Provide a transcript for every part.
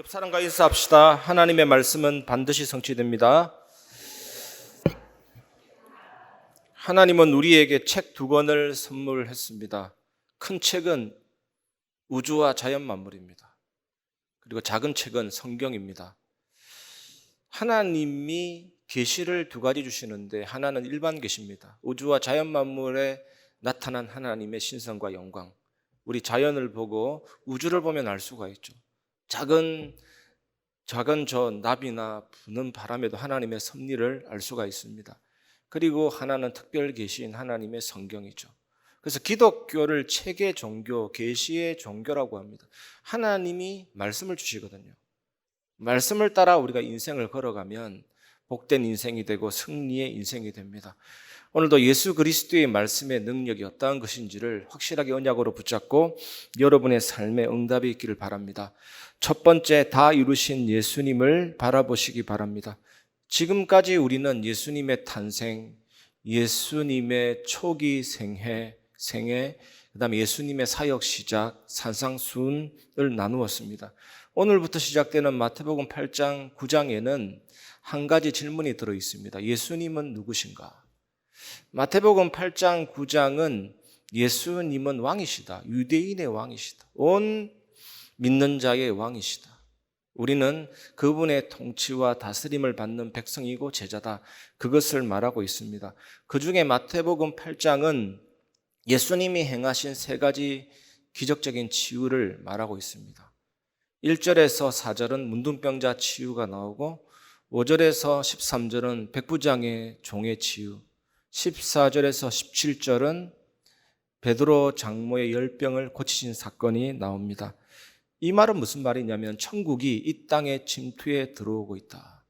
옆 사람과 인사합시다. 하나님의 말씀은 반드시 성취됩니다. 하나님은 우리에게 책 2권을 선물했습니다. 큰 책은 우주와 자연 만물입니다. 그리고 작은 책은 성경입니다. 하나님이 계시를 2가지 주시는데 하나는 일반 계시입니다. 우주와 자연 만물에 나타난 하나님의 신성과 영광. 우리 자연을 보고 우주를 보면 알 수가 있죠. 작은 저 나비나 부는 바람에도 하나님의 섭리를 알 수가 있습니다. 그리고 하나는 특별 계시인 하나님의 성경이죠. 그래서 기독교를 책의 종교, 계시의 종교라고 합니다. 하나님이 말씀을 주시거든요. 말씀을 따라 우리가 인생을 걸어가면 복된 인생이 되고 승리의 인생이 됩니다. 오늘도 예수 그리스도의 말씀의 능력이 어떠한 것인지를 확실하게 언약으로 붙잡고 여러분의 삶에 응답이 있기를 바랍니다. 첫 번째, 다 이루신 예수님을 바라보시기 바랍니다. 지금까지 우리는 예수님의 탄생, 예수님의 초기 생애, 그다음에 예수님의 사역 시작, 산상순을 나누었습니다. 오늘부터 시작되는 마태복음 8장, 9장에는 한 가지 질문이 들어 있습니다. 예수님은 누구신가? 마태복음 8장, 9장은 예수님은 왕이시다. 유대인의 왕이시다. 온 믿는 자의 왕이시다. 우리는 그분의 통치와 다스림을 받는 백성이고 제자다. 그것을 말하고 있습니다. 그 중에 마태복음 8장은 예수님이 행하신 3가지 기적적인 치유를 말하고 있습니다. 1절에서 4절은 문둥병자 치유가 나오고 5절에서 13절은 백부장의 종의 치유, 14절에서 17절은 베드로 장모의 열병을 고치신 사건이 나옵니다. 이 말은 무슨 말이냐면 천국이 이 땅에 침투해 들어오고 있다.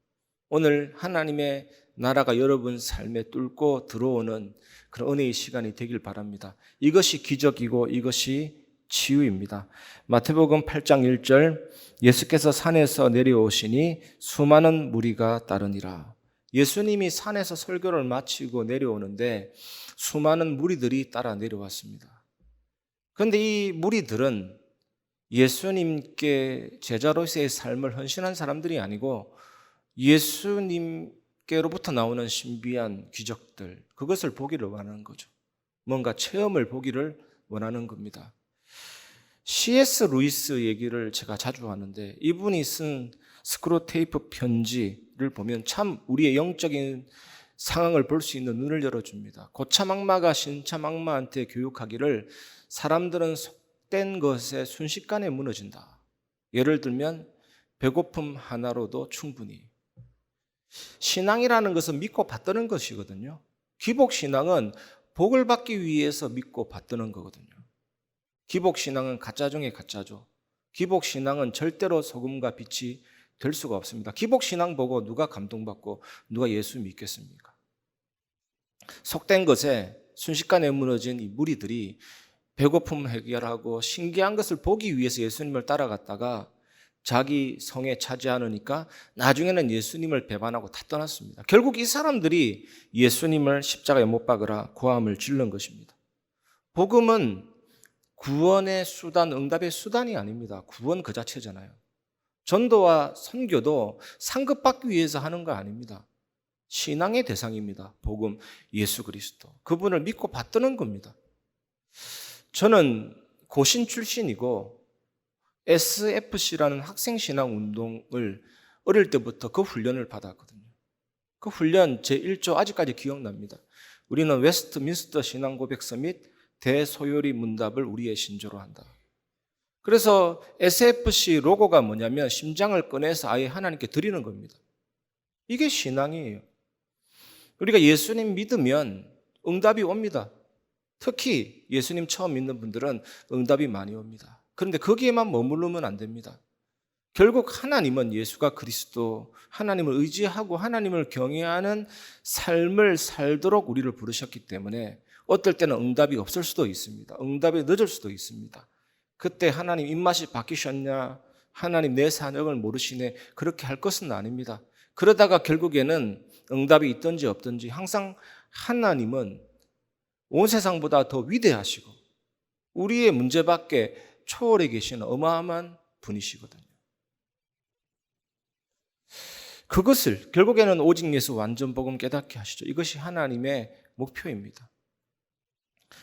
오늘 하나님의 나라가 여러분 삶에 뚫고 들어오는 그런 은혜의 시간이 되길 바랍니다. 이것이 기적이고 이것이 치유입니다. 마태복음 8장 1절, 예수께서 산에서 내려오시니 수많은 무리가 따르니라. 예수님이 산에서 설교를 마치고 내려오는데 수많은 무리들이 따라 내려왔습니다. 그런데 이 무리들은 예수님께 제자로서의 삶을 헌신한 사람들이 아니고 예수님께로부터 나오는 신비한 기적들, 그것을 보기를 원하는 거죠. 뭔가 체험을 보기를 원하는 겁니다. C.S. 루이스 얘기를 제가 자주 하는데 이분이 쓴 스크로테이프 편지를 보면 참 우리의 영적인 상황을 볼 수 있는 눈을 열어줍니다. 고참 악마가 신참 악마한테 교육하기를 사람들은 속된 것에 순식간에 무너진다. 예를 들면 배고픔 하나로도 충분히. 신앙이라는 것은 믿고 받드는 것이거든요. 기복신앙은 복을 받기 위해서 믿고 받드는 거거든요. 기복신앙은 가짜 중에 가짜죠. 기복신앙은 절대로 소금과 빛이 될 수가 없습니다. 기복신앙 보고 누가 감동받고 누가 예수 믿겠습니까? 속된 것에 순식간에 무너진 이 무리들이 배고픔 해결하고 신기한 것을 보기 위해서 예수님을 따라갔다가 자기 성에 차지 않으니까 나중에는 예수님을 배반하고 다 떠났습니다. 결국 이 사람들이 예수님을 십자가에 못 박으라 고함을 지른 것입니다. 복음은 구원의 수단, 응답의 수단이 아닙니다. 구원 그 자체잖아요. 전도와 선교도 상급받기 위해서 하는 거 아닙니다. 신앙의 대상입니다. 복음, 예수 그리스도. 그분을 믿고 받드는 겁니다. 저는 고신 출신이고 SFC라는 학생신앙 운동을 어릴 때부터 그 훈련을 받았거든요. 그 훈련 제1조 아직까지 기억납니다. 우리는 웨스트민스터 신앙고백서 및 대소요리 문답을 우리의 신조로 한다. 그래서 SFC 로고가 뭐냐면 심장을 꺼내서 아예 하나님께 드리는 겁니다. 이게 신앙이에요. 우리가 예수님 믿으면 응답이 옵니다. 특히 예수님 처음 믿는 분들은 응답이 많이 옵니다. 그런데 거기에만 머무르면 안 됩니다. 결국 하나님은 예수가 그리스도, 하나님을 의지하고 하나님을 경외하는 삶을 살도록 우리를 부르셨기 때문에 어떨 때는 응답이 없을 수도 있습니다. 응답이 늦을 수도 있습니다. 그때 하나님 입맛이 바뀌셨냐? 하나님 내 사역을 모르시네? 그렇게 할 것은 아닙니다. 그러다가 결국에는 응답이 있든지 없든지 항상 하나님은 온 세상보다 더 위대하시고 우리의 문제 밖에 초월해 계시는 어마어마한 분이시거든요. 그것을 결국에는 오직 예수 완전 복음 깨닫게 하시죠. 이것이 하나님의 목표입니다.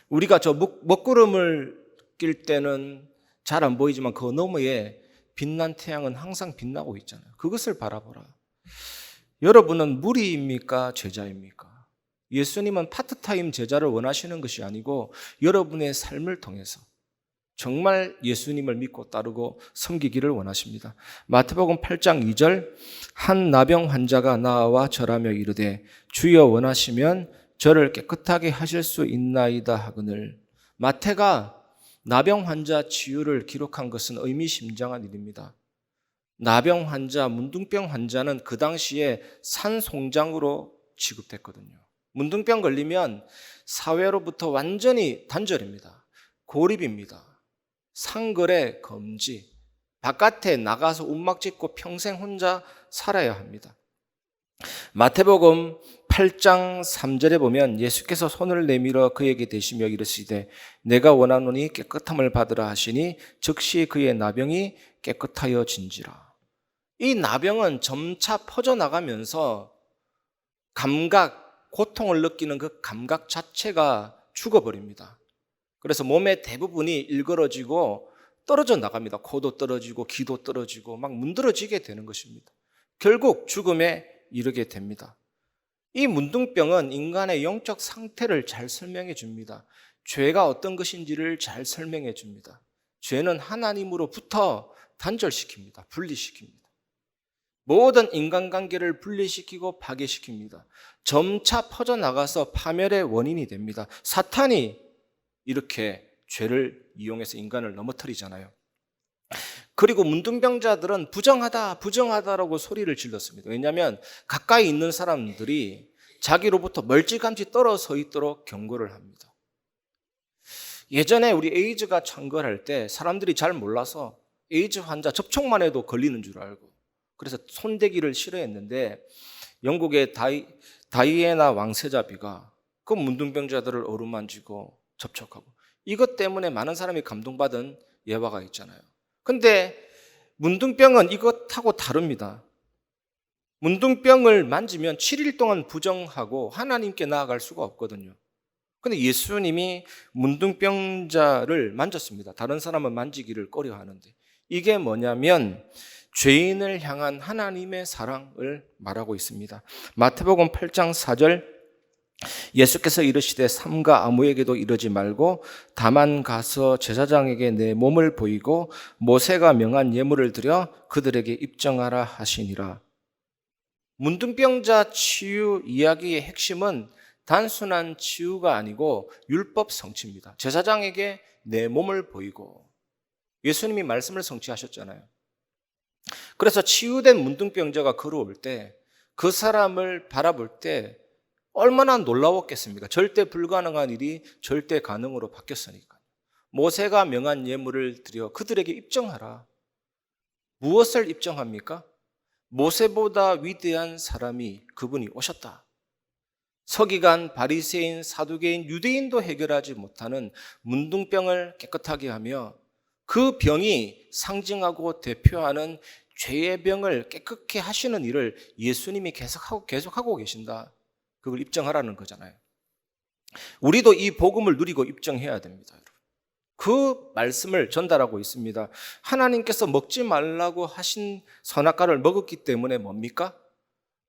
우리가 저 먹구름을 낄 때는 잘 안 보이지만 그 너머에 빛난 태양은 항상 빛나고 있잖아요. 그것을 바라보라. 여러분은 무리입니까? 제자입니까? 예수님은 파트타임 제자를 원하시는 것이 아니고 여러분의 삶을 통해서 정말 예수님을 믿고 따르고 섬기기를 원하십니다. 마태복음 8장 2절 한 나병 환자가 나와 절하며 이르되 주여 원하시면 저를 깨끗하게 하실 수 있나이다 하거늘. 마태가 나병 환자 치유를 기록한 것은 의미심장한 일입니다. 나병 환자, 문둥병 환자는 그 당시에 산송장으로 취급됐거든요. 문둥병 걸리면 사회로부터 완전히 단절입니다. 고립입니다. 상거래 금지, 바깥에 나가서 움막 짚고 평생 혼자 살아야 합니다. 마태복음 8장 3절에 보면 예수께서 손을 내밀어 그에게 대시며 이르시되 내가 원하노니 깨끗함을 받으라 하시니 즉시 그의 나병이 깨끗하여 진지라. 이 나병은 점차 퍼져나가면서 감각, 고통을 느끼는 그 감각 자체가 죽어버립니다. 그래서 몸의 대부분이 일그러지고 떨어져 나갑니다. 코도 떨어지고 귀도 떨어지고 막 문드러지게 되는 것입니다. 결국 죽음에 이르게 됩니다. 이 문둥병은 인간의 영적 상태를 잘 설명해 줍니다. 죄가 어떤 것인지를 잘 설명해 줍니다. 죄는 하나님으로부터 단절시킵니다. 분리시킵니다. 모든 인간관계를 분리시키고 파괴시킵니다. 점차 퍼져나가서 파멸의 원인이 됩니다. 사탄이 이렇게 죄를 이용해서 인간을 넘어뜨리잖아요. 그리고 문둥병자들은 부정하다라고 소리를 질렀습니다. 왜냐하면 가까이 있는 사람들이 자기로부터 멀찌감치 떨어져 있도록 경고를 합니다. 예전에 우리 에이즈가 창궐할 때 사람들이 잘 몰라서 에이즈 환자 접촉만 해도 걸리는 줄 알고 그래서 손대기를 싫어했는데 영국의 다이애나 왕세자비가 그 문둥병자들을 어루만지고 접촉하고 이것 때문에 많은 사람이 감동받은 예화가 있잖아요. 근데 문둥병은 이것하고 다릅니다. 문둥병을 만지면 7일 동안 부정하고 하나님께 나아갈 수가 없거든요. 근데 예수님이 문둥병자를 만졌습니다. 다른 사람은 만지기를 꺼려하는데 이게 뭐냐면 죄인을 향한 하나님의 사랑을 말하고 있습니다. 마태복음 8장 4절 예수께서 이르시되 삼가 아무에게도 이르지 말고 다만 가서 제사장에게 내 몸을 보이고 모세가 명한 예물을 드려 그들에게 입증하라 하시니라. 문둥병자 치유 이야기의 핵심은 단순한 치유가 아니고 율법 성취입니다. 제사장에게 내 몸을 보이고 예수님이 말씀을 성취하셨잖아요. 그래서 치유된 문둥병자가 걸어올 때 그 사람을 바라볼 때 얼마나 놀라웠겠습니까? 절대 불가능한 일이 절대 가능으로 바뀌었으니까. 모세가 명한 예물을 드려 그들에게 입증하라. 무엇을 입증합니까? 모세보다 위대한 사람이 그분이 오셨다. 서기관, 바리새인, 사두개인, 유대인도 해결하지 못하는 문둥병을 깨끗하게 하며 그 병이 상징하고 대표하는 죄의 병을 깨끗게 하시는 일을 예수님이 계속하고 계신다. 그걸 입증하라는 거잖아요. 우리도 이 복음을 누리고 입증해야 됩니다. 여러분. 그 말씀을 전달하고 있습니다. 하나님께서 먹지 말라고 하신 선악과를 먹었기 때문에 뭡니까?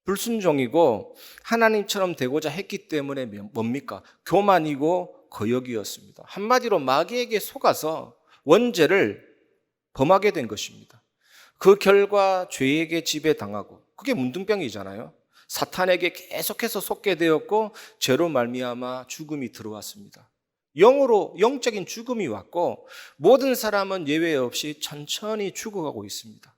불순종이고 하나님처럼 되고자 했기 때문에 뭡니까? 교만이고 거역이었습니다. 한마디로 마귀에게 속아서 원죄를 범하게 된 것입니다. 그 결과 죄에게 지배당하고 그게 문둥병이잖아요. 사탄에게 계속해서 속게 되었고 죄로 말미암아 죽음이 들어왔습니다. 영적인 죽음이 왔고 모든 사람은 예외 없이 천천히 죽어가고 있습니다.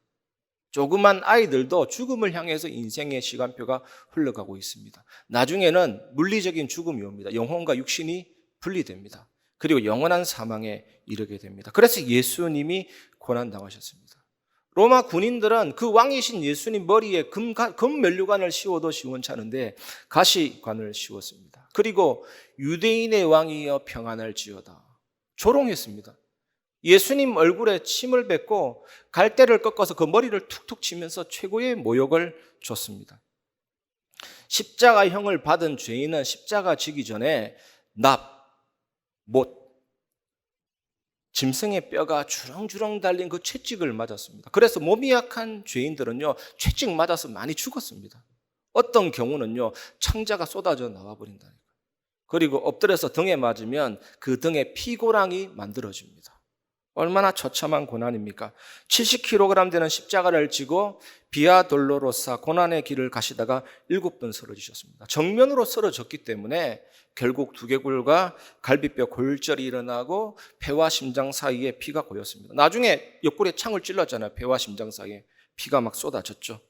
조그만 아이들도 죽음을 향해서 인생의 시간표가 흘러가고 있습니다. 나중에는 물리적인 죽음이 옵니다. 영혼과 육신이 분리됩니다. 그리고 영원한 사망에 이르게 됩니다. 그래서 예수님이 고난당하셨습니다. 로마 군인들은 그 왕이신 예수님 머리에 금 면류관을 씌워도 시원찮은데 가시관을 씌웠습니다. 그리고 유대인의 왕이여 평안할지어다 조롱했습니다. 예수님 얼굴에 침을 뱉고 갈대를 꺾어서 그 머리를 툭툭 치면서 최고의 모욕을 줬습니다. 십자가형을 받은 죄인은 십자가 지기 전에 납, 못, 짐승의 뼈가 주렁주렁 달린 그 채찍을 맞았습니다. 그래서 몸이 약한 죄인들은요, 채찍 맞아서 많이 죽었습니다. 어떤 경우는요, 창자가 쏟아져 나와버린다니까. 그리고 엎드려서 등에 맞으면 그 등에 피고랑이 만들어집니다. 얼마나 처참한 고난입니까? 70kg 되는 십자가를 지고 비아 돌로로사 고난의 길을 가시다가 7번 쓰러지셨습니다. 정면으로 쓰러졌기 때문에 결국 두개골과 갈비뼈 골절이 일어나고 폐와 심장 사이에 피가 고였습니다. 나중에 옆구리에 창을 찔렀잖아요. 폐와 심장 사이에 피가 막 쏟아졌죠.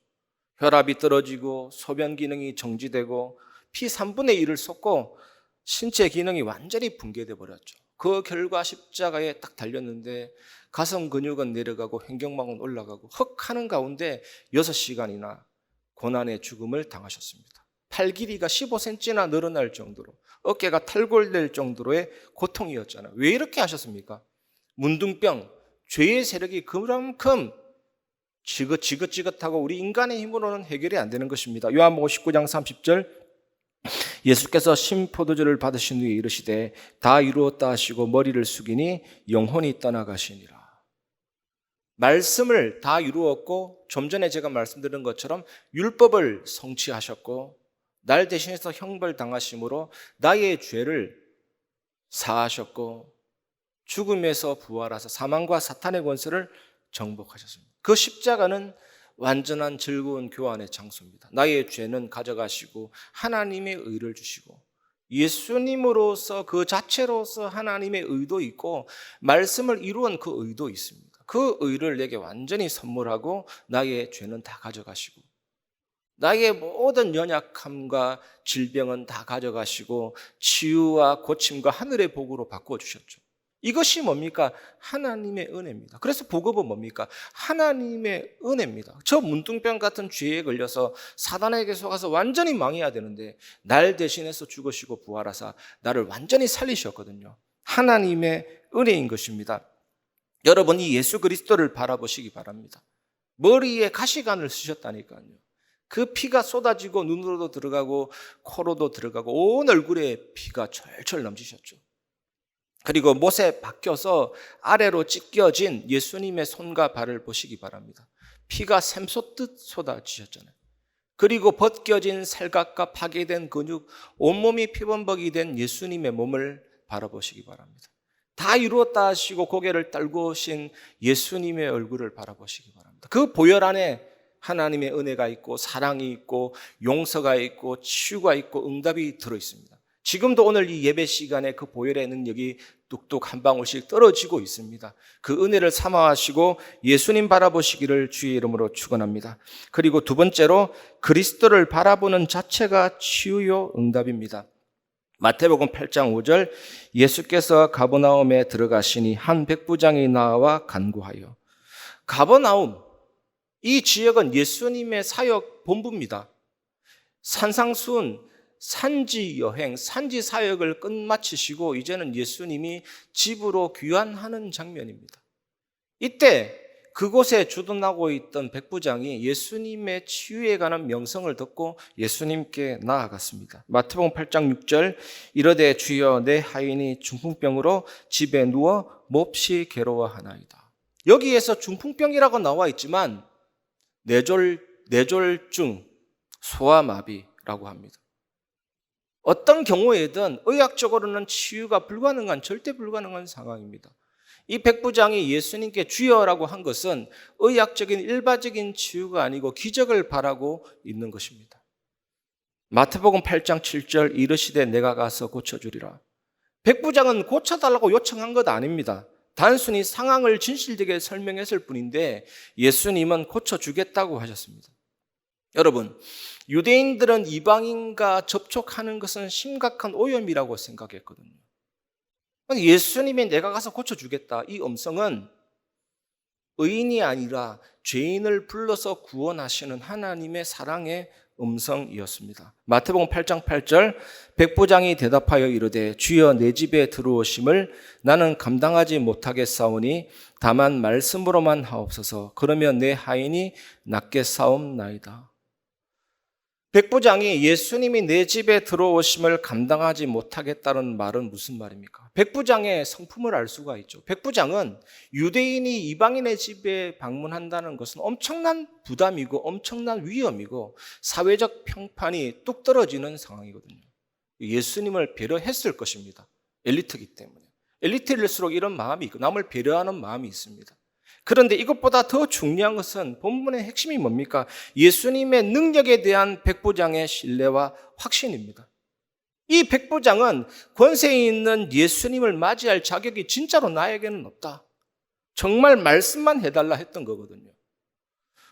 혈압이 떨어지고 소변 기능이 정지되고 피 3분의 1을 쏟고 신체 기능이 완전히 붕괴돼 버렸죠. 그 결과 십자가에 딱 달렸는데 가슴 근육은 내려가고 횡격막은 올라가고 헉 하는 가운데 6시간이나 고난의 죽음을 당하셨습니다. 팔 길이가 15cm나 늘어날 정도로, 어깨가 탈골될 정도로의 고통이었잖아요. 왜 이렇게 하셨습니까? 문둥병, 죄의 세력이 그만큼 지긋지긋하고 우리 인간의 힘으로는 해결이 안 되는 것입니다. 요한복음 19장 30절, 예수께서 신포도주를 받으신 후에 이르시되 다 이루었다 하시고 머리를 숙이니 영혼이 떠나가시니라. 말씀을 다 이루었고, 좀 전에 제가 말씀드린 것처럼 율법을 성취하셨고, 날 대신해서 형벌 당하심으로 나의 죄를 사하셨고, 죽음에서 부활하사 사망과 사탄의 권세를 정복하셨습니다. 그 십자가는 완전한 즐거운 교환의 장소입니다. 나의 죄는 가져가시고 하나님의 의를 주시고, 예수님으로서 그 자체로서 하나님의 의도 있고 말씀을 이루은 그 의도 있습니다. 그 의를 내게 완전히 선물하고 나의 죄는 다 가져가시고, 나의 모든 연약함과 질병은 다 가져가시고 치유와 고침과 하늘의 복으로 바꿔주셨죠. 이것이 뭡니까? 하나님의 은혜입니다. 그래서 복음은 뭡니까? 하나님의 은혜입니다. 저 문둥병 같은 죄에 걸려서 사단에게 속아서 완전히 망해야 되는데 날 대신해서 죽으시고 부활하사 나를 완전히 살리셨거든요. 하나님의 은혜인 것입니다. 여러분, 이 예수 그리스도를 바라보시기 바랍니다. 머리에 가시관을 쓰셨다니까요. 그 피가 쏟아지고 눈으로도 들어가고 코로도 들어가고 온 얼굴에 피가 철철 넘치셨죠. 그리고 못에 박혀서 아래로 찢겨진 예수님의 손과 발을 보시기 바랍니다. 피가 샘솟듯 쏟아지셨잖아요. 그리고 벗겨진 살갗과 파괴된 근육, 온몸이 피범벅이 된 예수님의 몸을 바라보시기 바랍니다. 다 이루었다 하시고 고개를 떨고 오신 예수님의 얼굴을 바라보시기 바랍니다. 그 보혈 안에 하나님의 은혜가 있고 사랑이 있고 용서가 있고 치유가 있고 응답이 들어있습니다. 지금도 오늘 이 예배 시간에 그 보혈의 능력이 뚝뚝 한 방울씩 떨어지고 있습니다. 그 은혜를 삼아하시고 예수님 바라보시기를 주의 이름으로 축원합니다. 그리고 두 번째로 그리스도를 바라보는 자체가 치유요 응답입니다. 마태복음 8장 5절, 예수께서 가버나움에 들어가시니 한 백부장이 나와 간구하여. 가버나움, 이 지역은 예수님의 사역 본부입니다. 산상수훈, 산지 여행, 산지 사역을 끝마치시고 이제는 예수님이 집으로 귀환하는 장면입니다. 이때 그곳에 주둔하고 있던 백부장이 예수님의 치유에 관한 명성을 듣고 예수님께 나아갔습니다. 마태복음 8장 6절, 이르되 주여 내 하인이 중풍병으로 집에 누워 몹시 괴로워하나이다. 여기에서 중풍병이라고 나와 있지만 뇌졸중, 소아마비라고 합니다. 어떤 경우에든 의학적으로는 치유가 불가능한, 절대 불가능한 상황입니다. 이 백부장이 예수님께 주여라고 한 것은 의학적인 일반적인 치유가 아니고 기적을 바라고 있는 것입니다. 마태복음 8장 7절, 이르시되 내가 가서 고쳐주리라. 백부장은 고쳐달라고 요청한 것 아닙니다. 단순히 상황을 진실되게 설명했을 뿐인데 예수님은 고쳐주겠다고 하셨습니다. 여러분, 유대인들은 이방인과 접촉하는 것은 심각한 오염이라고 생각했거든요. 예수님이 내가 가서 고쳐주겠다, 이 음성은 의인이 아니라 죄인을 불러서 구원하시는 하나님의 사랑의 음성이었습니다. 마태복음 8장 8절 백부장이 대답하여 이르되 주여 내 집에 들어오심을 나는 감당하지 못하겠사오니 다만 말씀으로만 하옵소서. 그러면 내 하인이 낫게 사옵나이다. 백부장이 예수님이 내 집에 들어오심을 감당하지 못하겠다는 말은 무슨 말입니까? 백부장의 성품을 알 수가 있죠. 백부장은 유대인이 이방인의 집에 방문한다는 것은 엄청난 부담이고 엄청난 위험이고 사회적 평판이 뚝 떨어지는 상황이거든요. 예수님을 배려했을 것입니다. 엘리트이기 때문에. 엘리트일수록 이런 마음이 있고 남을 배려하는 마음이 있습니다. 그런데 이것보다 더 중요한 것은 본문의 핵심이 뭡니까? 예수님의 능력에 대한 백부장의 신뢰와 확신입니다. 이 백부장은 권세 있는 예수님을 맞이할 자격이 진짜로 나에게는 없다. 정말 말씀만 해달라 했던 거거든요.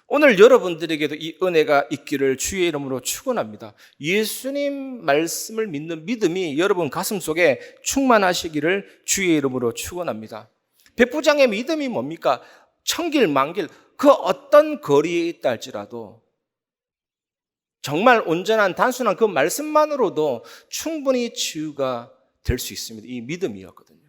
오늘 여러분들에게도 이 은혜가 있기를 주의 이름으로 축원합니다. 예수님 말씀을 믿는 믿음이 여러분 가슴속에 충만하시기를 주의 이름으로 축원합니다. 백부장의 믿음이 뭡니까? 천길 만길 그 어떤 거리에 있다 할지라도 정말 온전한 단순한 그 말씀만으로도 충분히 치유가 될 수 있습니다. 이 믿음이었거든요.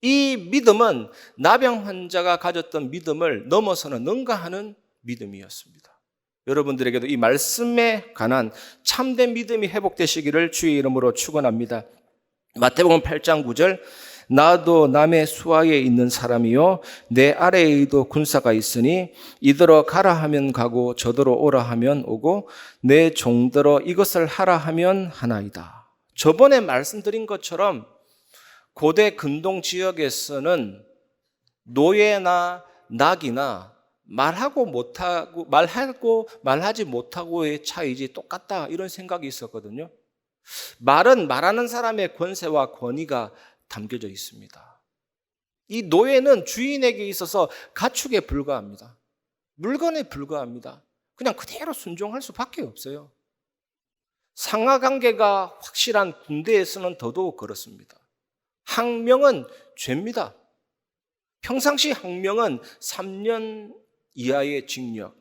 이 믿음은 나병 환자가 가졌던 믿음을 넘어서는 능가하는 믿음이었습니다. 여러분들에게도 이 말씀에 관한 참된 믿음이 회복되시기를 주의 이름으로 축원합니다. 마태복음 8장 9절 나도 남의 수하에 있는 사람이요 내 아래에도 군사가 있으니 이더러 가라 하면 가고 저더러 오라 하면 오고 내 종더러 이것을 하라 하면 하나이다. 저번에 말씀드린 것처럼 고대 근동 지역에서는 노예나 낙이나 말하고 말하지 못하고의 차이지 똑같다 이런 생각이 있었거든요. 말은 말하는 사람의 권세와 권위가 담겨져 있습니다. 이 노예는 주인에게 있어서 가축에 불과합니다. 물건에 불과합니다. 그냥 그대로 순종할 수밖에 없어요. 상하관계가 확실한 군대에서는 더더욱 그렇습니다. 항명은 죄입니다. 평상시 항명은 3년 이하의 징역,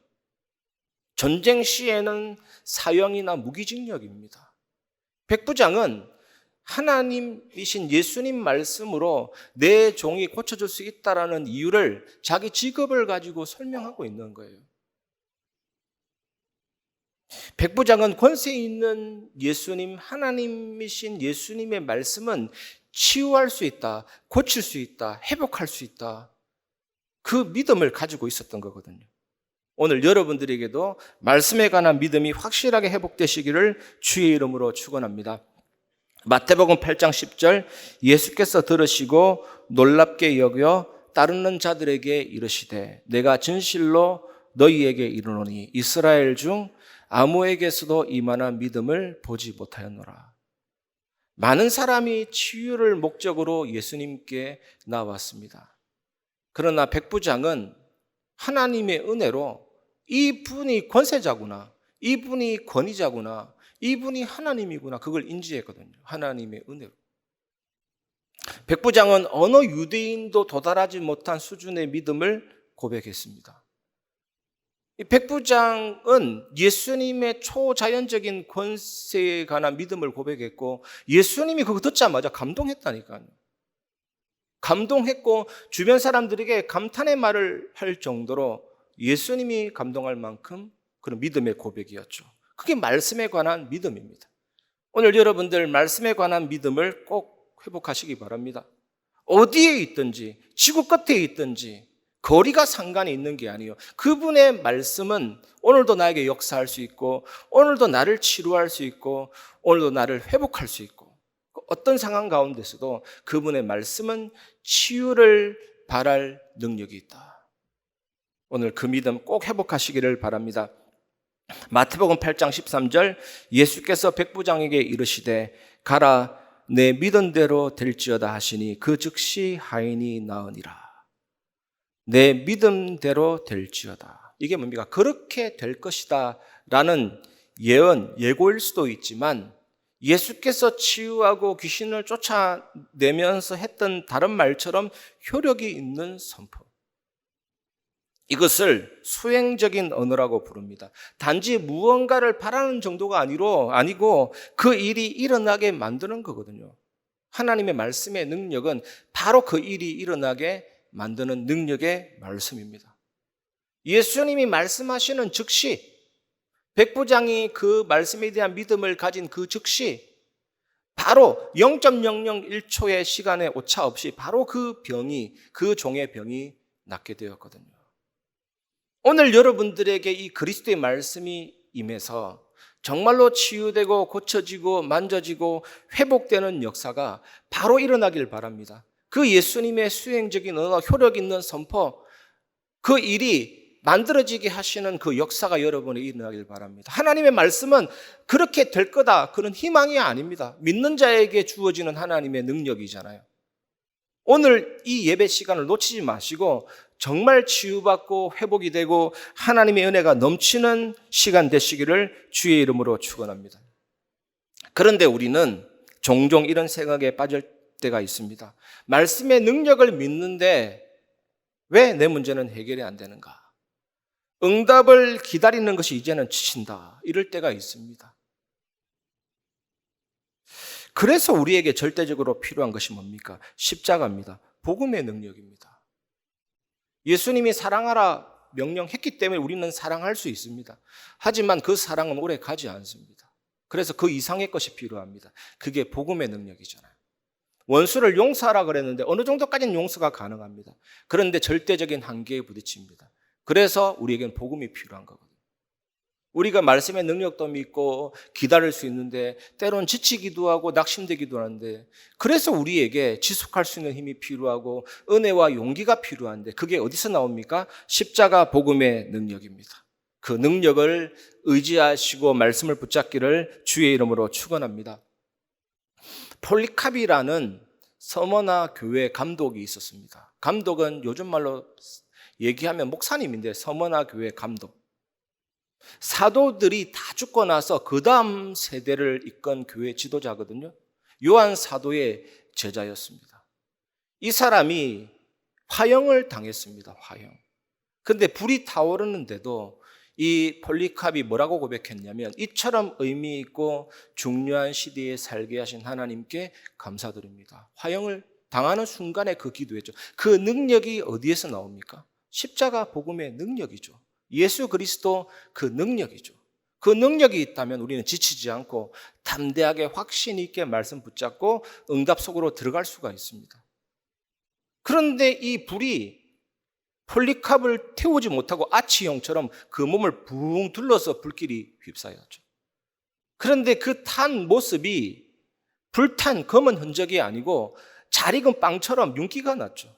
전쟁 시에는 사형이나 무기징역입니다. 백부장은 하나님이신 예수님 말씀으로 내 종이 고쳐줄 수 있다라는 이유를 자기 직업을 가지고 설명하고 있는 거예요. 백부장은 권세 있는 예수님, 하나님이신 예수님의 말씀은 치유할 수 있다, 고칠 수 있다, 회복할 수 있다. 그 믿음을 가지고 있었던 거거든요. 오늘 여러분들에게도 말씀에 관한 믿음이 확실하게 회복되시기를 주의 이름으로 축원합니다. 마태복음 8장 10절 예수께서 들으시고 놀랍게 여겨 따르는 자들에게 이르시되 내가 진실로 너희에게 이르노니 이스라엘 중 아무에게서도 이만한 믿음을 보지 못하였노라. 많은 사람이 치유를 목적으로 예수님께 나왔습니다. 그러나 백부장은 하나님의 은혜로 이분이 권세자구나, 이분이 권위자구나, 이분이 하나님이구나 그걸 인지했거든요. 하나님의 은혜로. 백부장은 어느 유대인도 도달하지 못한 수준의 믿음을 고백했습니다. 이 백부장은 예수님의 초자연적인 권세에 관한 믿음을 고백했고 예수님이 그거 듣자마자 감동했다니까요. 감동했고 주변 사람들에게 감탄의 말을 할 정도로 예수님이 감동할 만큼 그런 믿음의 고백이었죠. 그게 말씀에 관한 믿음입니다. 오늘 여러분들 말씀에 관한 믿음을 꼭 회복하시기 바랍니다. 어디에 있든지 지구 끝에 있든지 거리가 상관이 있는 게 아니에요. 그분의 말씀은 오늘도 나에게 역사할 수 있고 오늘도 나를 치료할 수 있고 오늘도 나를 회복할 수 있고 어떤 상황 가운데서도 그분의 말씀은 치유를 발할 능력이 있다. 오늘 그 믿음 꼭 회복하시기를 바랍니다. 마태복음 8장 13절 예수께서 백부장에게 이르시되 가라 내 믿은 대로 될지어다 하시니 그 즉시 하인이 나으니라. 내 믿음대로 될지어다. 이게 뭡니까? 그렇게 될 것이다 라는 예고일 수도 있지만 예수께서 치유하고 귀신을 쫓아내면서 했던 다른 말처럼 효력이 있는 선포. 이것을 수행적인 언어라고 부릅니다. 단지 무언가를 바라는 정도가 아니고 그 일이 일어나게 만드는 거거든요. 하나님의 말씀의 능력은 바로 그 일이 일어나게 만드는 능력의 말씀입니다. 예수님이 말씀하시는 즉시, 백부장이 그 말씀에 대한 믿음을 가진 그 즉시 바로 0.001초의 시간의 오차 없이 바로 그 종의 병이 낫게 되었거든요. 오늘 여러분들에게 이 그리스도의 말씀이 임해서 정말로 치유되고 고쳐지고 만져지고 회복되는 역사가 바로 일어나길 바랍니다. 그 예수님의 수행적인 언어, 효력 있는 선포, 그 일이 만들어지게 하시는 그 역사가 여러분에 일어나길 바랍니다. 하나님의 말씀은 그렇게 될 거다, 그런 희망이 아닙니다. 믿는 자에게 주어지는 하나님의 능력이잖아요. 오늘 이 예배 시간을 놓치지 마시고 정말 치유받고 회복이 되고 하나님의 은혜가 넘치는 시간 되시기를 주의 이름으로 축원합니다. 그런데 우리는 종종 이런 생각에 빠질 때가 있습니다. 말씀의 능력을 믿는데 왜 내 문제는 해결이 안 되는가? 응답을 기다리는 것이 이제는 지친다. 이럴 때가 있습니다. 그래서 우리에게 절대적으로 필요한 것이 뭡니까? 십자가입니다. 복음의 능력입니다. 예수님이 사랑하라 명령했기 때문에 우리는 사랑할 수 있습니다. 하지만 그 사랑은 오래 가지 않습니다. 그래서 그 이상의 것이 필요합니다. 그게 복음의 능력이잖아요. 원수를 용서하라 그랬는데 어느 정도까지는 용서가 가능합니다. 그런데 절대적인 한계에 부딪힙니다. 그래서 우리에겐 복음이 필요한 거거든요. 우리가 말씀의 능력도 믿고 기다릴 수 있는데 때론 지치기도 하고 낙심되기도 하는데, 그래서 우리에게 지속할 수 있는 힘이 필요하고 은혜와 용기가 필요한데 그게 어디서 나옵니까? 십자가 복음의 능력입니다. 그 능력을 의지하시고 말씀을 붙잡기를 주의 이름으로 축원합니다. 폴리캅이라는 서머나 교회 감독이 있었습니다. 감독은 요즘 말로 얘기하면 목사님인데 서머나 교회 감독. 사도들이 다 죽고 나서 그 다음 세대를 이끈 교회 지도자거든요. 요한 사도의 제자였습니다. 이 사람이 화형을 당했습니다. 화형. 근데 불이 타오르는데도 이 폴리캅이 뭐라고 고백했냐면, 이처럼 의미 있고 중요한 시대에 살게 하신 하나님께 감사드립니다. 화형을 당하는 순간에 그 기도했죠. 그 능력이 어디에서 나옵니까? 십자가 복음의 능력이죠. 예수 그리스도 그 능력이죠. 그 능력이 있다면 우리는 지치지 않고 담대하게 확신 있게 말씀 붙잡고 응답 속으로 들어갈 수가 있습니다. 그런데 이 불이 폴리캅을 태우지 못하고 아치형처럼 그 몸을 붕 둘러서 불길이 휩싸였죠. 그런데 그 탄 모습이 불탄 검은 흔적이 아니고 잘 익은 빵처럼 윤기가 났죠.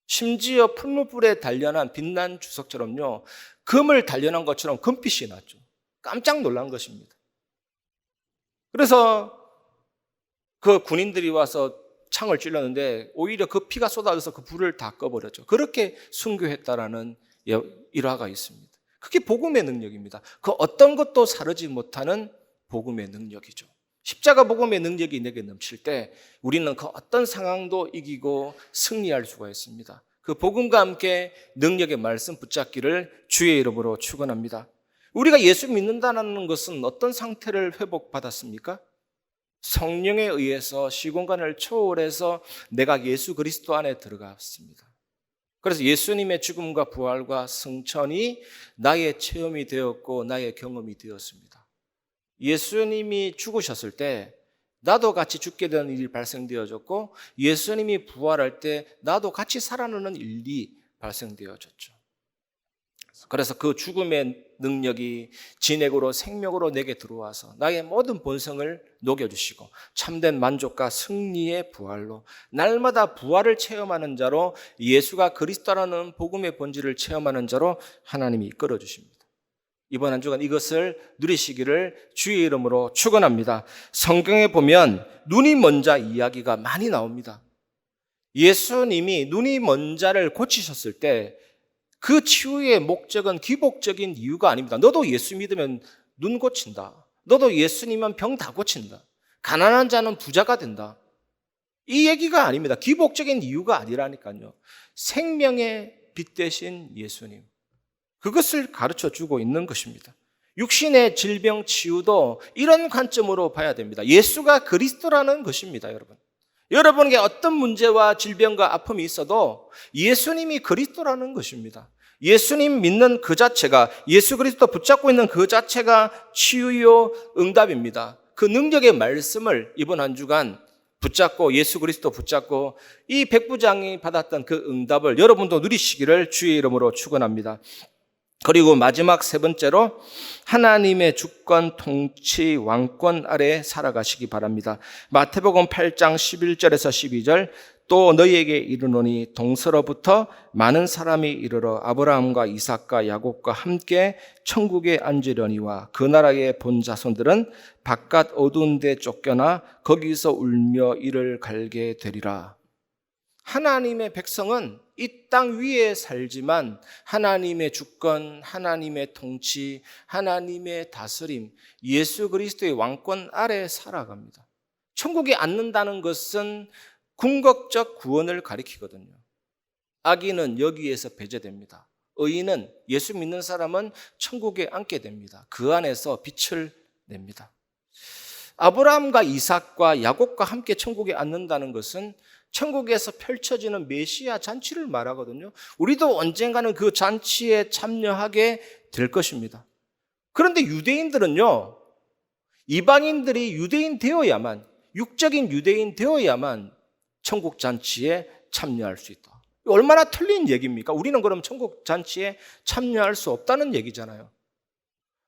심지어 풀무불에 단련한 빛난 주석처럼요, 금을 단련한 것처럼 금빛이 났죠. 깜짝 놀란 것입니다. 그래서 그 군인들이 와서 창을 찔렀는데 오히려 그 피가 쏟아져서 그 불을 다 꺼버렸죠. 그렇게 순교했다라는 일화가 있습니다. 그게 복음의 능력입니다. 그 어떤 것도 사르지 못하는 복음의 능력이죠. 십자가 복음의 능력이 내게 넘칠 때 우리는 그 어떤 상황도 이기고 승리할 수가 있습니다. 그 복음과 함께 능력의 말씀 붙잡기를 주의 이름으로 축원합니다. 우리가 예수 믿는다는 것은 어떤 상태를 회복받았습니까? 성령에 의해서 시공간을 초월해서 내가 예수 그리스도 안에 들어갔습니다. 그래서 예수님의 죽음과 부활과 승천이 나의 체험이 되었고 나의 경험이 되었습니다. 예수님이 죽으셨을 때 나도 같이 죽게 되는 일이 발생되어졌고, 예수님이 부활할 때 나도 같이 살아나는 일이 발생되어졌죠. 그래서 그 죽음의 능력이 진액으로 생명으로 내게 들어와서 나의 모든 본성을 녹여주시고 참된 만족과 승리의 부활로 날마다 부활을 체험하는 자로, 예수가 그리스도라는 복음의 본질을 체험하는 자로 하나님이 이끌어 주십니다. 이번 한 주간 이것을 누리시기를 주의 이름으로 축원합니다. 성경에 보면 눈이 먼 자 이야기가 많이 나옵니다. 예수님이 눈이 먼 자를 고치셨을 때 그 치유의 목적은 기복적인 이유가 아닙니다. 너도 예수 믿으면 눈 고친다. 너도 예수님은 병 다 고친다. 가난한 자는 부자가 된다. 이 얘기가 아닙니다. 기복적인 이유가 아니라니까요. 생명의 빛 되신 예수님, 그것을 가르쳐 주고 있는 것입니다. 육신의 질병 치유도 이런 관점으로 봐야 됩니다. 예수가 그리스도라는 것입니다, 여러분. 여러분에게 어떤 문제와 질병과 아픔이 있어도 예수님이 그리스도라는 것입니다. 예수님 믿는 그 자체가, 예수 그리스도 붙잡고 있는 그 자체가 치유요 응답입니다. 그 능력의 말씀을 이번 한 주간 붙잡고, 예수 그리스도 붙잡고 이 백부장이 받았던 그 응답을 여러분도 누리시기를 주의 이름으로 축원합니다. 그리고 마지막 세 번째로 하나님의 주권, 통치, 왕권 아래 살아가시기 바랍니다. 마태복음 8장 11절에서 12절, 또 너희에게 이르노니 동서로부터 많은 사람이 이르러 아브라함과 이삭과 야곱과 함께 천국에 앉으려니와 그 나라의 본 자손들은 바깥 어두운 데 쫓겨나 거기서 울며 이를 갈게 되리라. 하나님의 백성은 이 땅 위에 살지만 하나님의 주권, 하나님의 통치, 하나님의 다스림, 예수 그리스도의 왕권 아래 살아갑니다. 천국에 앉는다는 것은 궁극적 구원을 가리키거든요. 악인은 여기에서 배제됩니다. 의인은, 예수 믿는 사람은 천국에 앉게 됩니다. 그 안에서 빛을 냅니다. 아브라함과 이삭과 야곱과 함께 천국에 앉는다는 것은 천국에서 펼쳐지는 메시아 잔치를 말하거든요. 우리도 언젠가는 그 잔치에 참여하게 될 것입니다. 그런데 유대인들은요, 이방인들이 유대인 되어야만, 육적인 유대인 되어야만 천국 잔치에 참여할 수 있다. 얼마나 틀린 얘기입니까? 우리는 그럼 천국 잔치에 참여할 수 없다는 얘기잖아요.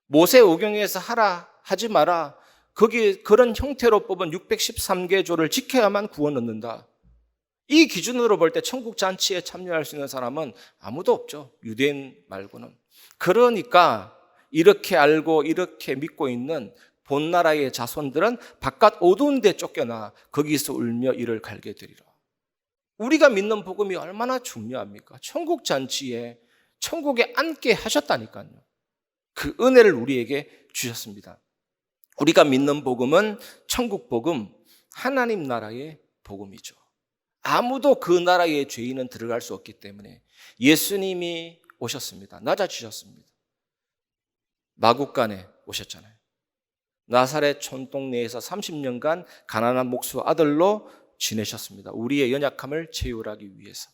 모세오경에서 하라, 하지 마라, 거기 그런 형태로 뽑은 613개조를 지켜야만 구원 얻는다. 이 기준으로 볼 때 천국 잔치에 참여할 수 있는 사람은 아무도 없죠. 유대인 말고는. 그러니까 이렇게 알고 이렇게 믿고 있는 본나라의 자손들은 바깥 어두운 데 쫓겨나 거기서 울며 이를 갈게 되리라. 우리가 믿는 복음이 얼마나 중요합니까? 천국 잔치에 천국에 앉게 하셨다니까요. 그 은혜를 우리에게 주셨습니다. 우리가 믿는 복음은 천국 복음, 하나님 나라의 복음이죠. 아무도 그 나라의 죄인은 들어갈 수 없기 때문에 예수님이 오셨습니다. 낮아지셨습니다. 마국간에 오셨잖아요. 나사렛 촌동네에서 30년간 가난한 목수 아들로 지내셨습니다. 우리의 연약함을 채우기 위해서.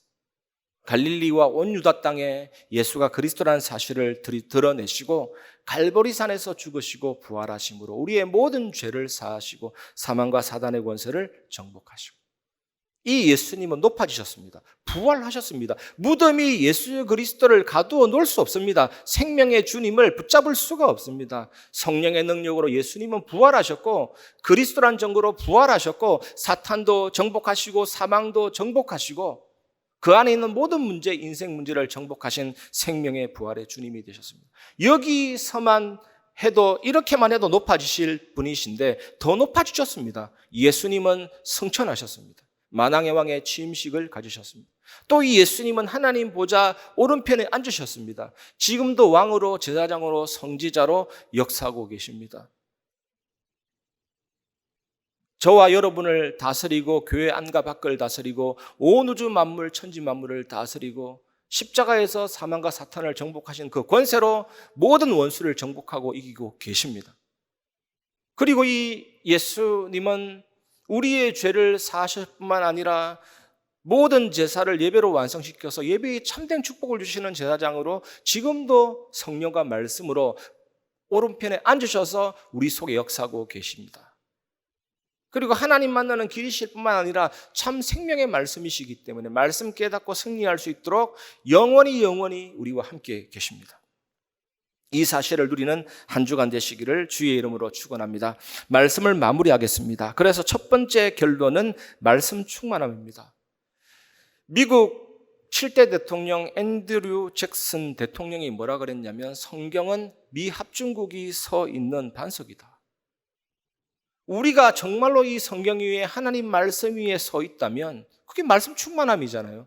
갈릴리와 온 유다 땅에 예수가 그리스도라는 사실을 드러내시고 갈보리산에서 죽으시고 부활하심으로 우리의 모든 죄를 사하시고 사망과 사단의 권세를 정복하시고, 이 예수님은 높아지셨습니다. 부활하셨습니다. 무덤이 예수 그리스도를 가두어 놓을 수 없습니다. 생명의 주님을 붙잡을 수가 없습니다. 성령의 능력으로 예수님은 부활하셨고 그리스도란 증거로 부활하셨고 사탄도 정복하시고 사망도 정복하시고 그 안에 있는 모든 문제, 인생 문제를 정복하신 생명의 부활의 주님이 되셨습니다. 여기서만 해도, 이렇게만 해도 높아지실 분이신데 더 높아지셨습니다. 예수님은 승천하셨습니다. 만왕의 왕의 취임식을 가지셨습니다. 또 이 예수님은 하나님 보좌 오른편에 앉으셨습니다. 지금도 왕으로, 제사장으로, 성지자로 역사하고 계십니다. 저와 여러분을 다스리고 교회 안과 밖을 다스리고 온 우주 만물, 천지 만물을 다스리고 십자가에서 사망과 사탄을 정복하신 그 권세로 모든 원수를 정복하고 이기고 계십니다. 그리고 이 예수님은 우리의 죄를 사하실 뿐만 아니라 모든 제사를 예배로 완성시켜서 예배의 참된 축복을 주시는 제사장으로 지금도 성령과 말씀으로 오른편에 앉으셔서 우리 속에 역사하고 계십니다. 그리고 하나님 만나는 길이실 뿐만 아니라 참 생명의 말씀이시기 때문에 말씀 깨닫고 승리할 수 있도록 영원히 우리와 함께 계십니다. 이 사실을 누리는 한 주간 되시기를 주의 이름으로 축원합니다. 말씀을 마무리하겠습니다. 그래서 첫 번째 결론은 말씀 충만함입니다. 미국 7대 대통령 앤드류 잭슨 대통령이 뭐라 그랬냐면, 성경은 미합중국이 서 있는 반석이다. 우리가 정말로 이 성경 위에, 하나님 말씀 위에 서 있다면 그게 말씀 충만함이잖아요.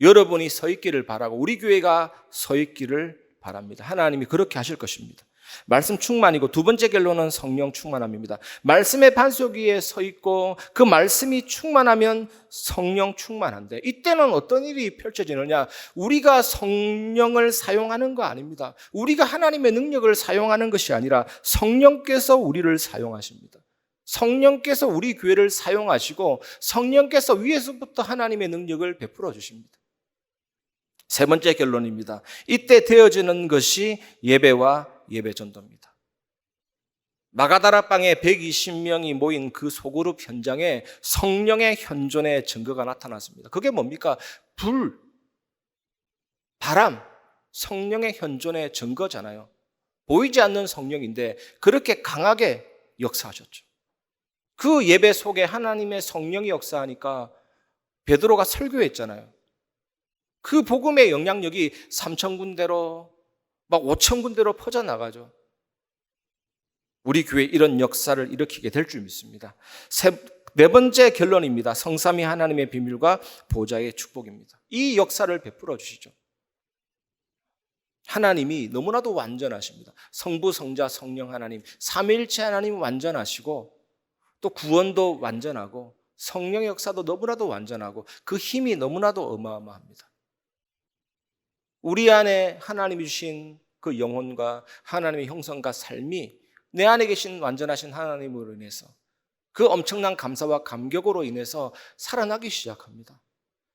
여러분이 서 있기를 바라고 우리 교회가 서 있기를 바랍니다. 하나님이 그렇게 하실 것입니다. 말씀 충만이고, 두 번째 결론은 성령 충만함입니다. 말씀의 반석 위에 서 있고 그 말씀이 충만하면 성령 충만한데, 이때는 어떤 일이 펼쳐지느냐? 우리가 성령을 사용하는 거 아닙니다. 우리가 하나님의 능력을 사용하는 것이 아니라 성령께서 우리를 사용하십니다. 성령께서 우리 교회를 사용하시고 성령께서 위에서부터 하나님의 능력을 베풀어 주십니다. 세 번째 결론입니다. 이때 되어지는 것이 예배와 예배 전도입니다. 마가다라 방에 120명이 모인 그 소그룹 현장에 성령의 현존의 증거가 나타났습니다. 그게 뭡니까? 불, 바람, 성령의 현존의 증거잖아요. 보이지 않는 성령인데 그렇게 강하게 역사하셨죠. 그 예배 속에 하나님의 성령이 역사하니까 베드로가 설교했잖아요. 그 복음의 영향력이 3,000군데로 막 5,000군데로 퍼져나가죠. 우리 교회에 이런 역사를 일으키게 될 줄 믿습니다. 네 번째 결론입니다. 성삼위 하나님의 비밀과 보좌의 축복입니다. 이 역사를 베풀어 주시죠. 하나님이 너무나도 완전하십니다. 성부, 성자, 성령 하나님, 삼위일체 하나님은 완전하시고 또 구원도 완전하고 성령의 역사도 너무나도 완전하고 그 힘이 너무나도 어마어마합니다. 우리 안에 하나님이 주신 그 영혼과 하나님의 형성과 삶이 내 안에 계신 완전하신 하나님으로 인해서 그 엄청난 감사와 감격으로 인해서 살아나기 시작합니다.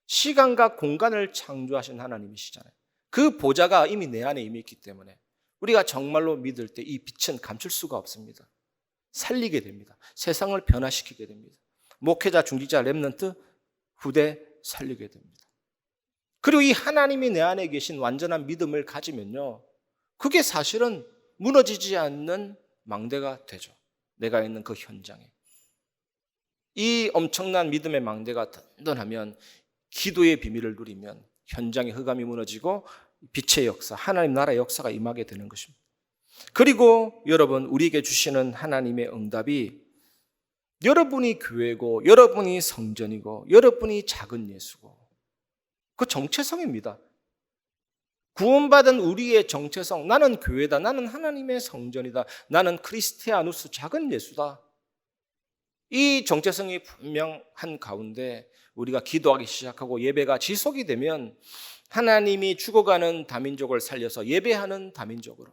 시간과 공간을 창조하신 하나님이시잖아요. 그 보좌가 이미 내 안에 이미 있기 때문에 우리가 정말로 믿을 때 이 빛은 감출 수가 없습니다. 살리게 됩니다. 세상을 변화시키게 됩니다. 목회자, 중직자, 렘넌트, 후대 살리게 됩니다. 그리고 이 하나님이 내 안에 계신 완전한 믿음을 가지면요, 그게 사실은 무너지지 않는 망대가 되죠. 내가 있는 그 현장에. 이 엄청난 믿음의 망대가 든든하면, 기도의 비밀을 누리면 현장의 흑암이 무너지고 빛의 역사, 하나님 나라의 역사가 임하게 되는 것입니다. 그리고 여러분, 우리에게 주시는 하나님의 응답이 여러분이 교회고 여러분이 성전이고 여러분이 작은 예수고 그 정체성입니다. 구원받은 우리의 정체성, 나는 교회다, 나는 하나님의 성전이다, 나는 크리스티아누스, 작은 예수다. 이 정체성이 분명한 가운데 우리가 기도하기 시작하고 예배가 지속이 되면 하나님이 죽어가는 다민족을 살려서 예배하는 다민족으로,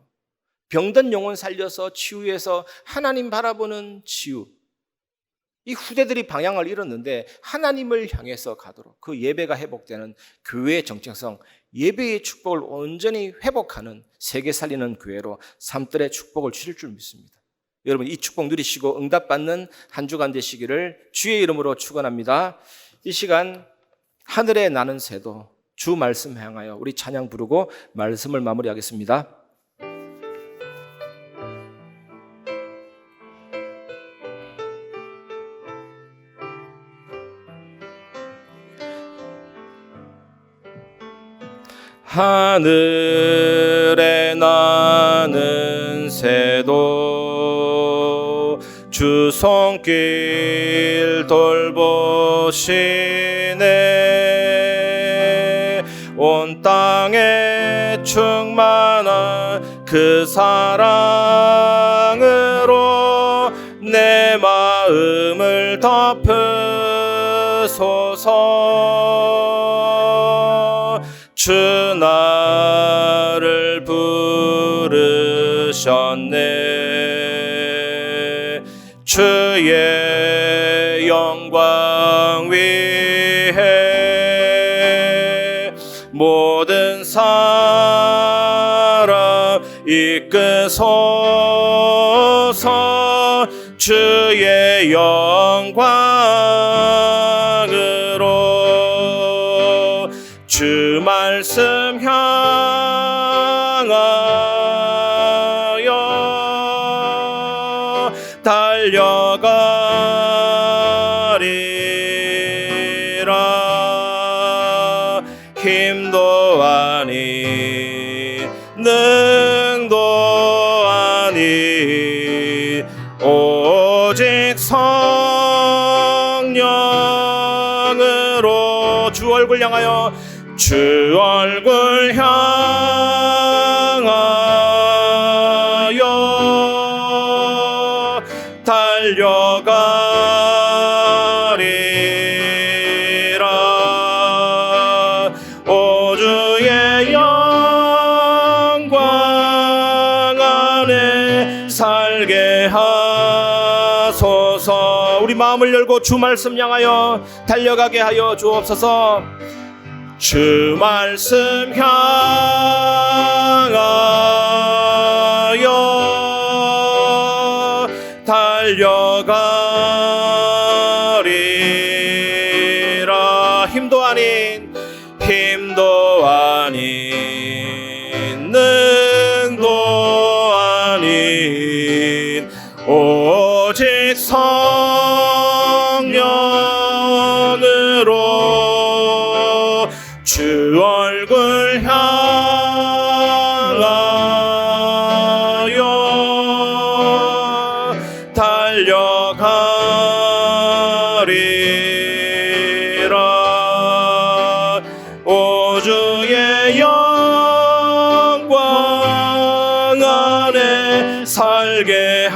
병든 영혼 살려서 치유해서 하나님 바라보는 치유, 이 후대들이 방향을 잃었는데 하나님을 향해서 가도록 그 예배가 회복되는 교회의 정체성, 예배의 축복을 온전히 회복하는 세계 살리는 교회로 삶들의 축복을 주실 줄 믿습니다. 여러분, 이 축복 누리시고 응답받는 한 주간 되시기를 주의 이름으로 축원합니다. 이 시간 하늘에 나는 새도 주 말씀 향하여 우리 찬양 부르고 말씀을 마무리하겠습니다. 하늘에 나는 새도 주 손길 돌보시네. 온 땅에 충만한 그 사랑으로 내 마음을 덮으소서. 주 나를 부르셨네. 주의 영광 위해 모든 사람 이끄소서. 주의 영광으로 주 말씀 향하여 달려가리라. 힘도 아니 능도 아니 오직 성령으로 주 얼굴 향하여 주 얼굴 향하여 달려가리라. 오주의 영광 안에 살게 하소서. 우리 마음을 열고 주 말씀 향하여 달려가게 하여 주옵소서. 주 말씀 향하여 달려가리라. 힘도 아닌 능도 아닌 오직 성령으로 주 얼굴 향하여 달려가리라. 오주의 영광 안에 살게